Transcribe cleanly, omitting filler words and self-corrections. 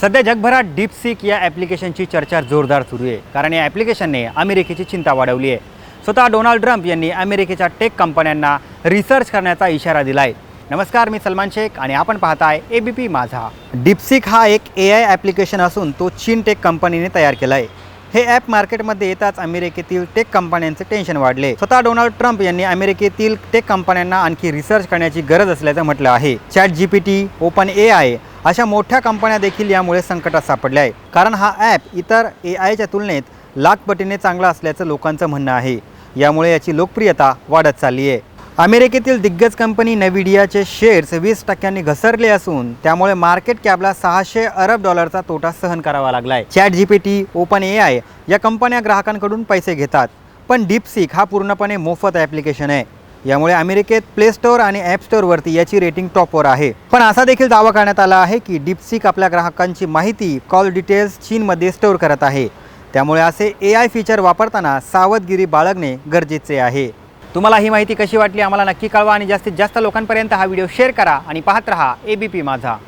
सध्या जगभरात डीपसीक या ॲप्लिकेशनची चर्चा जोरदार सुरू आहे, कारण या ॲप्लिकेशनने अमेरिकेची चिंता वाढवली आहे। स्वतः डोनाल्ड ट्रम्प यांनी अमेरिकेच्या टेक कंपन्यांना रिसर्च करण्याचा इशारा दिला आहे। नमस्कार, मी सलमान शेख आणि आपण पाहताय एबीपी माझा। डीपसीक हा एक AI ॲप्लिकेशन असून तो चीन टेक कंपनीने तयार केला आहे। हे ॲप मार्केटमध्ये येताच अमेरिकेतील टेक कंपन्यांचे टेन्शन वाढले। स्वतः डोनाल्ड ट्रम्प यांनी अमेरिकेतील टेक कंपन्यांना आणखी रिसर्च करण्याची गरज असल्याचं म्हटलं आहे। ChatGPT, OpenAI अशा मोठ्या कंपन्या देखील यामुळे संकटात सापडल्या आहे, कारण हा ॲप इतर AIच्या तुलनेत लाख पटीने चांगला असल्याचं लोकांचं म्हणणं आहे। यामुळे याची लोकप्रियता वाढत चालली आहे। अमेरिकेतील दिग्गज कंपनी नविडियाचे शेअर्स 20% घसरले असून त्यामुळे मार्केट कॅपला $600 अरब तोटा सहन करावा लागला आहे। ChatGPT, OpenAI या कंपन्या ग्राहकांकडून पैसे घेतात, पण डीपसीक हा पूर्णपणे मोफत ॲप्लिकेशन आहे। यामुळे अमेरिकेत प्ले स्टोअर आणि ॲप स्टोअरवरती याची रेटिंग टॉपवर आहे। पण असा देखील दावा करण्यात आला आहे की डीपसीक आपल्या ग्राहकांची माहिती, कॉल डिटेल्स चीनमध्ये स्टोअर करत आहे। त्यामुळे असे AI फीचर वापरताना सावधगिरी बाळगणे गरजेचे आहे। तुम्हाला ही माहिती कशी वाटली आम्हाला नक्की कळवा आणि जास्तीत जास्त लोकांपर्यंत हा व्हिडिओ शेअर करा आणि पाहत रहा एबीपी माझा।